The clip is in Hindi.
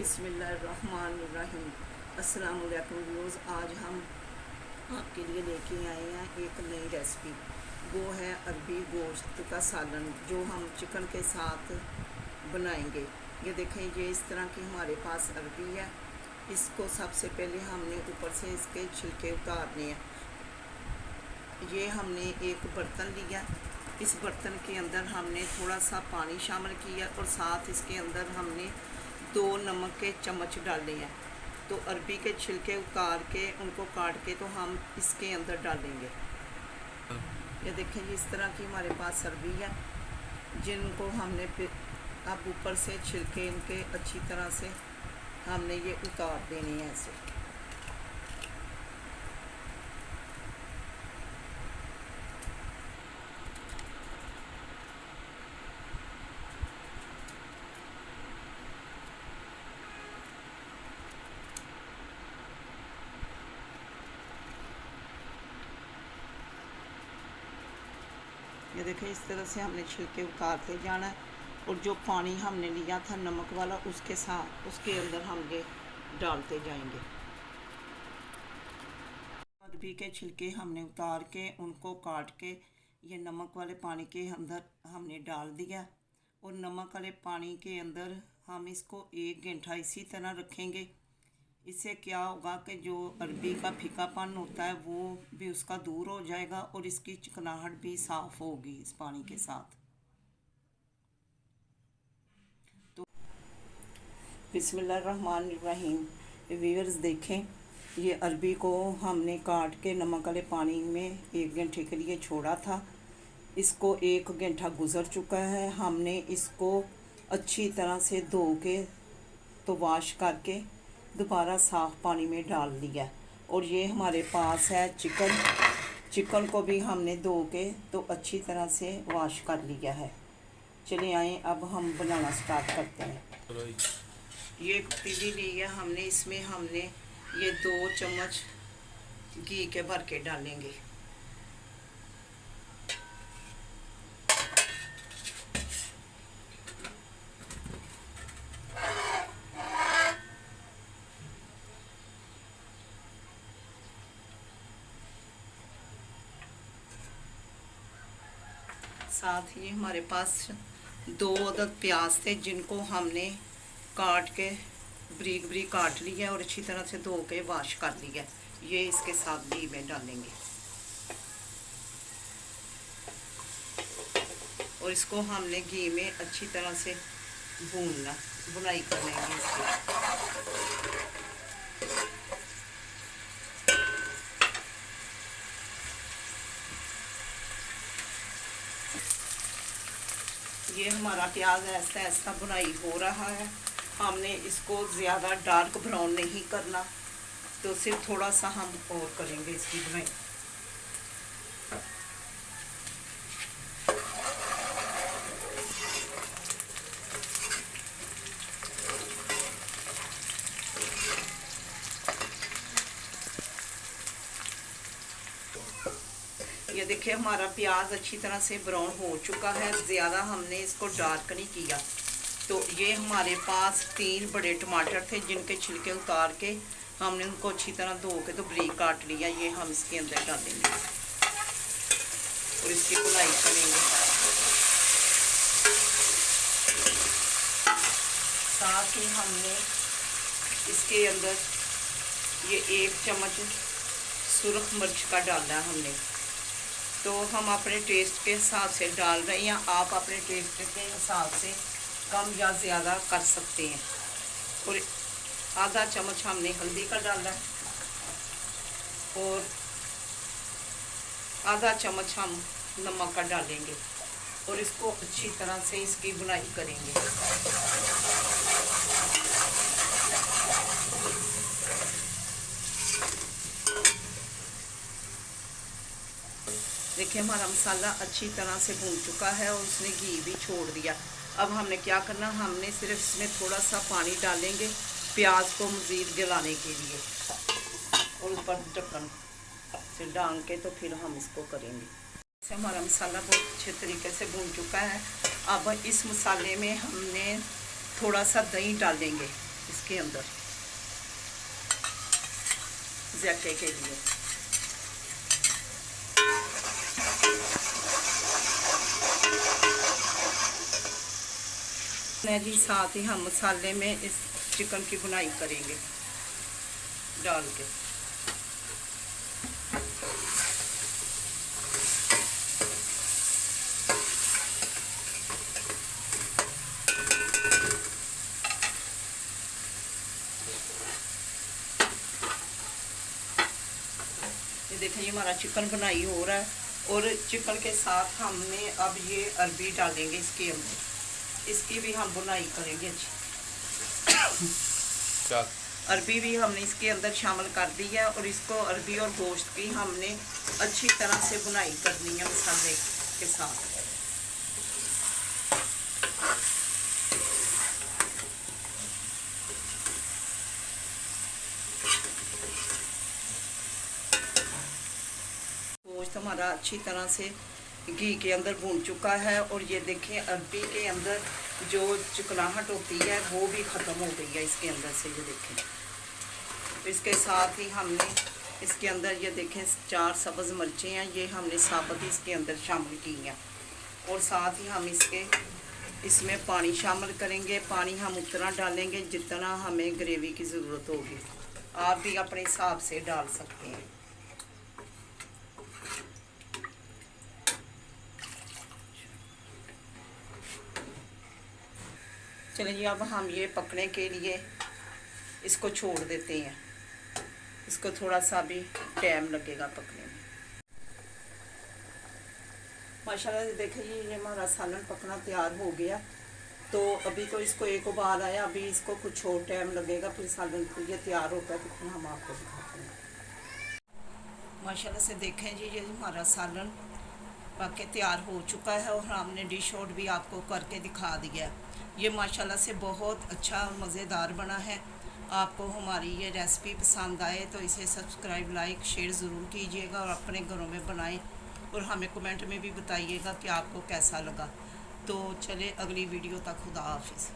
बिस्मिल्लाहिर्रहमानिर्रहीम। अस्सलाम वालेकुम व्यूअर्स। आज हम आपके लिए लेके आए हैं एक नई रेसिपी। वो है अरबी गोश्त का सालन, जो हम चिकन के साथ बनाएंगे। ये देखें, ये इस तरह की हमारे पास अरबी है। इसको सबसे पहले हमने ऊपर से इसके छिलके उतारने हैं। ये हमने एक बर्तन लिया। इस बर्तन के अंदर हमने थोड़ा सा पानी शामिल किया और साथ इसके अंदर हमने 2 नमक के चम्मच डाले हैं। तो अरबी के छिलके उतार के उनको काट के तो हम इसके अंदर डालेंगे। ये देखें, इस तरह की हमारे पास अरबी है, जिनको हमने फिर अब ऊपर से छिलके इनके अच्छी तरह से हमने ये उतार देने हैं ऐसे। ये देखें, इस तरह से हमने छिलके उतारते जाना है और जो पानी हमने लिया था नमक वाला उसके साथ उसके अंदर हम ये डालते जाएंगे। अरबी के छिलके हमने उतार के उनको काट के ये नमक वाले पानी के अंदर हमने डाल दिया और नमक वाले पानी के अंदर हम इसको 1 घंटा इसी तरह रखेंगे। इससे क्या होगा कि जो अरबी का फीकापन होता है वो भी उसका दूर हो जाएगा और इसकी चिकनाहट भी साफ़ होगी इस पानी के साथ। तो बिस्मिल्लाहिर्रहमानिर्रहीम। व्यूअर्स देखें, ये अरबी को हमने काट के नमक वाले पानी में 1 घंटे के लिए छोड़ा था। इसको 1 घंटा गुज़र चुका है। हमने इसको अच्छी तरह से धो के तो वॉश करके दोबारा साफ़ पानी में डाल दिया। और ये हमारे पास है चिकन को भी हमने धो के तो अच्छी तरह से वॉश कर लिया है। चलिए आए, अब हम बनाना स्टार्ट करते हैं। ये एक पतीली ली है हमने, इसमें हमने ये 2 चम्मच घी के भर के डालेंगे। साथ ही हमारे पास 2 अदद प्याज थे, जिनको हमने काट के बारीक बारीक काट लिया और अच्छी तरह से धो के वॉश कर लिया। ये इसके साथ घी में डालेंगे और इसको हमने घी में अच्छी तरह से भुनाई कर लेंगे इसकी। ये हमारा प्याज ऐसा ऐसा बुनाई हो रहा है। हमने इसको ज़्यादा डार्क ब्राउन नहीं करना, तो सिर्फ थोड़ा सा हम और करेंगे इसकी बुनाई। ये देखिए, हमारा प्याज अच्छी तरह से ब्राउन हो चुका है। ज़्यादा हमने इसको डार्क नहीं किया। तो ये हमारे पास 3 बड़े टमाटर थे, जिनके छिलके उतार के हमने उनको अच्छी तरह धो के तो बारीक काट लिया। ये हम इसके अंदर डालेंगे और इसकी भुनाई करेंगे। साथ ही हमने इसके अंदर ये 1 चम्मच सुरख मिर्च का डाला है हमने। तो हम अपने टेस्ट के हिसाब से डाल रहे हैं, आप अपने टेस्ट के हिसाब से कम या ज़्यादा कर सकते हैं। और आधा चम्मच हमने हल्दी का डाला है और आधा चम्मच हम नमक का डालेंगे और इसको अच्छी तरह से इसकी भुनाई करेंगे। देखिए, हमारा मसाला अच्छी तरह से भून चुका है और उसने घी भी छोड़ दिया। अब हमने क्या करना, हमने सिर्फ इसमें थोड़ा सा पानी डालेंगे प्याज को मज़ीद जलाने के लिए और ऊपर ढक्कन से डाल के तो फिर हम इसको करेंगे। से हमारा मसाला बहुत अच्छे तरीके से भून चुका है। अब इस मसाले में हमने थोड़ा सा दही डालेंगे इसके अंदर ज़ायके के लिए। जी साथ ही हम मसाले में इस चिकन की बुनाई करेंगे डाल के। ये देखें, ये हमारा चिकन बुनाई हो रहा है और चिकन के साथ हमने अब ये अरबी डालेंगे इसके अंदर। इसकी भी हम बुनाई करेंगे अच्छी। अरबी भी हमने इसके अंदर शामिल कर दी है और इसको अरबी और गोश्त की हमने अच्छी तरह से बुनाई करनी है मसाले के साथ। गोश्त हमारा अच्छी तरह से घी के अंदर भून चुका है और ये देखें अरबी के अंदर जो चिकनाहट होती है वो भी ख़त्म हो गई है इसके अंदर से। ये देखें, तो इसके साथ ही हमने इसके अंदर ये देखें 4 सब्ज़ मिर्चें हैं, ये हमने साबुत इसके अंदर शामिल की हैं। और साथ ही हम इसमें पानी शामिल करेंगे। पानी हम उतना डालेंगे जितना हमें ग्रेवी की ज़रूरत होगी। आप भी अपने हिसाब से डाल सकते हैं। चलिए जी, अब हम ये पकने के लिए इसको छोड़ देते हैं। इसको थोड़ा सा भी टाइम लगेगा पकने में। माशाल्लाह से देखिए, ये हमारा सालन पकना तैयार हो गया। तो अभी तो इसको एक उबाल आया, अभी इसको कुछ और टाइम लगेगा, फिर सालन को ये तैयार होता है तो फिर हम आपको दिखाते हैं। माशाल्लाह से देखें जी, ये हमारा सालन पक के तैयार हो चुका है और हमने डिश आउट भी आपको करके दिखा दिया है। ये माशाल्लाह से बहुत अच्छा मज़ेदार बना है। आपको हमारी ये रेसिपी पसंद आए तो इसे सब्सक्राइब, लाइक, शेयर ज़रूर कीजिएगा और अपने घरों में बनाएं और हमें कमेंट में भी बताइएगा कि आपको कैसा लगा। तो चले अगली वीडियो तक, खुदा हाफिज़।